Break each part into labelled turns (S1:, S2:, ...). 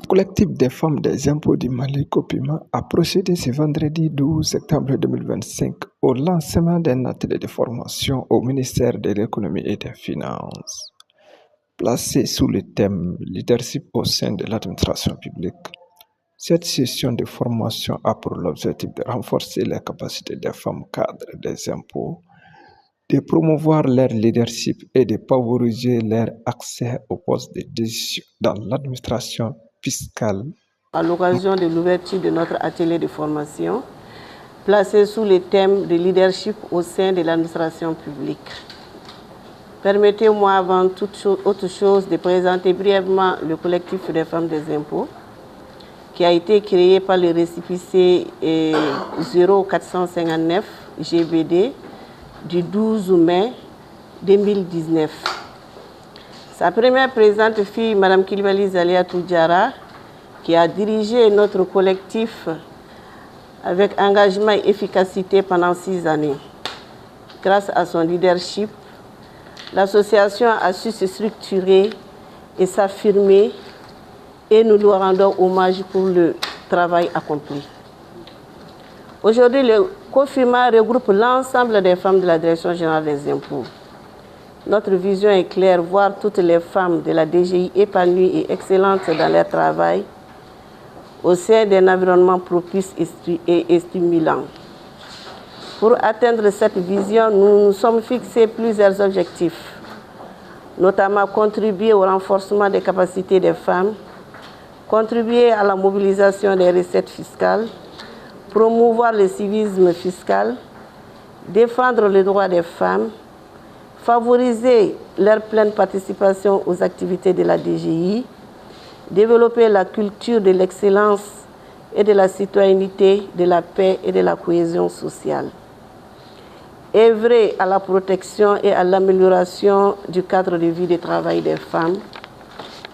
S1: collectif des femmes des impôts du Mali, COPIMA, a procédé ce vendredi 12 septembre 2025 au lancement d'un atelier de formation au ministère de l'économie et des finances. Placé sous le thème Leadership au sein de l'administration publique, cette session de formation a pour l'objectif de renforcer les capacités des femmes cadres des impôts, de promouvoir leur leadership et de favoriser leur accès aux postes de décision dans l'administration fiscale.
S2: À l'occasion de l'ouverture de notre atelier de formation, placé sous le thème de leadership au sein de l'administration publique. Permettez-moi avant toute autre chose de présenter brièvement le collectif des femmes des impôts qui a été créé par le récépissé 0459 GBD du 12 mai 2019. Sa première présidente fut Mme Kilibali Zaliatou Diarra, qui a dirigé notre collectif avec engagement et efficacité pendant 6 années. Grâce à son leadership, l'association a su se structurer et s'affirmer et nous lui rendons hommage pour le travail accompli. Aujourd'hui, le COPIMA regroupe l'ensemble des femmes de la Direction générale des impôts. Notre vision est claire, voir toutes les femmes de la DGI épanouies et excellentes dans leur travail au sein d'un environnement propice et stimulant. Pour atteindre cette vision, nous nous sommes fixés plusieurs objectifs, notamment contribuer au renforcement des capacités des femmes, contribuer à la mobilisation des recettes fiscales, promouvoir le civisme fiscal, défendre les droits des femmes, favoriser leur pleine participation aux activités de la DGI, développer la culture de l'excellence et de la citoyenneté, de la paix et de la cohésion sociale. Œuvrer à la protection et à l'amélioration du cadre de vie de travail des femmes.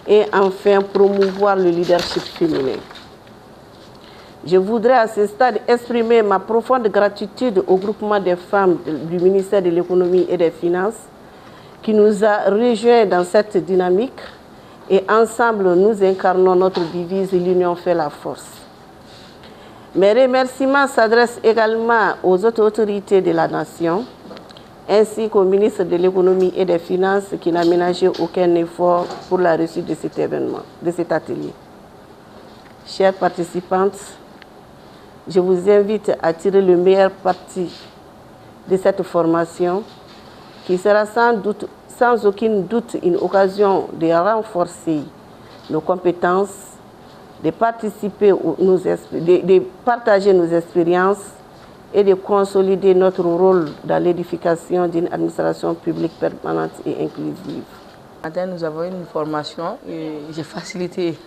S2: Et enfin, promouvoir le leadership féminin. Je voudrais à ce stade exprimer ma profonde gratitude au groupement des femmes du ministère de l'économie et des finances qui nous a rejoints dans cette dynamique. Et ensemble, nous incarnons notre devise « L'union fait la force ». Mes remerciements s'adressent également aux autres autorités de la nation, ainsi qu'au ministre de l'économie et des finances qui n'a ménagé aucun effort pour la réussite de cet événement, de cet atelier. Chères participantes, je vous invite à tirer le meilleur parti de cette formation qui sera sans aucun doute une occasion de renforcer nos compétences, de partager nos expériences et de consolider notre rôle dans l'édification d'une administration publique permanente et inclusive.
S3: Matin, nous avons une formation et j'ai facilité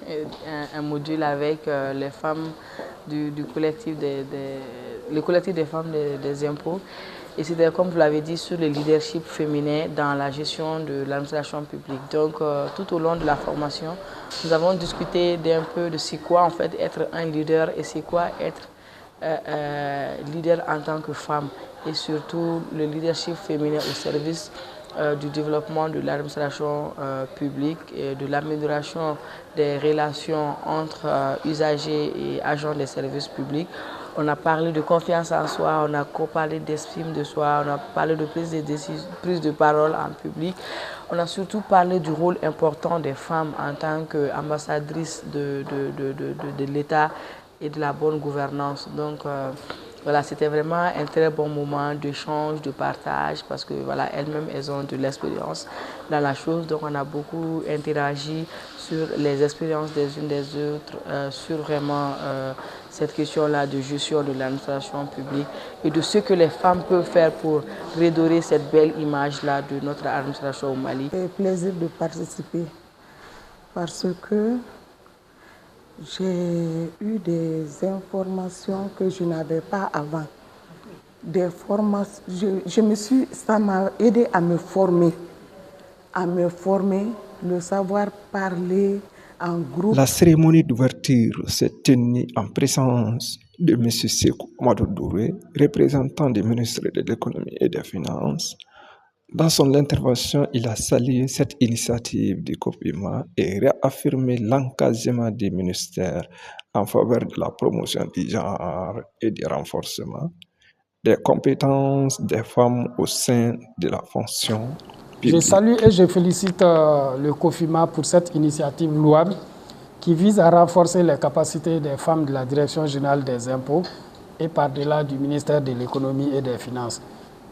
S3: un module avec les femmes du collectif le collectif des femmes des impôts. Et c'était, comme vous l'avez dit, sur le leadership féminin dans la gestion de l'administration publique. Donc, tout au long de la formation, nous avons discuté d'un peu de c'est quoi en fait être un leader et c'est quoi être leader en tant que femme. Et surtout, le leadership féminin au service du développement de l'administration publique et de l'amélioration des relations entre usagers et agents des services publics. On a parlé de confiance en soi, on a parlé d'estime de soi, on a parlé de prise de parole en public. On a surtout parlé du rôle important des femmes en tant qu'ambassadrices de l'État et de la bonne gouvernance. Donc, voilà, c'était vraiment un très bon moment d'échange, de partage, parce que voilà, elles-mêmes, elles ont de l'expérience dans la chose. Donc, on a beaucoup interagi sur les expériences des unes des autres, sur vraiment cette question-là de gestion de l'administration publique et de ce que les femmes peuvent faire pour redorer cette belle image-là de notre administration au Mali.
S4: C'est un plaisir de participer parce que j'ai eu des informations que je n'avais pas avant. Des formations, ça m'a aidé à me former, le savoir parler en groupe.
S1: La cérémonie d'ouverture s'est tenue en présence de M. Sékou Amadou Douré, représentant du ministre de l'économie et des finances, Dans son intervention, il a salué cette initiative du COPIMA et réaffirmé l'engagement du ministère en faveur de la promotion du genre et du renforcement des compétences des femmes au sein de la fonction
S5: Je
S1: publique.
S5: salue et je félicite le COFIMA pour cette initiative louable qui vise à renforcer les capacités des femmes de la Direction générale des impôts et par-delà du ministère de l'économie et des finances.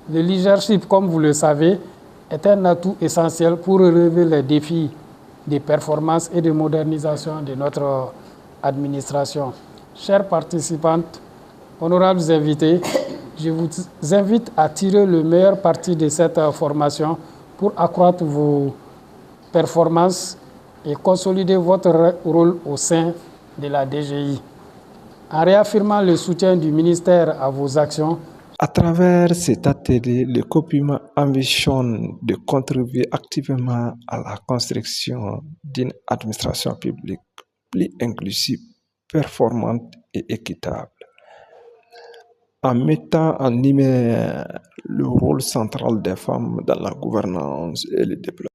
S5: Le leadership, comme vous le savez, est un atout essentiel pour relever les défis de performance et de modernisation de notre administration. Chères participantes, honorables invités, je vous invite à tirer le meilleur parti de cette formation pour accroître vos performances et consolider votre rôle au sein de la DGI. En réaffirmant le soutien du ministère à vos actions,
S1: à travers cet atelier, le COPIMA ambitionne de contribuer activement à la construction d'une administration publique plus inclusive, performante et équitable, en mettant en lumière le rôle central des femmes dans la gouvernance et le développement.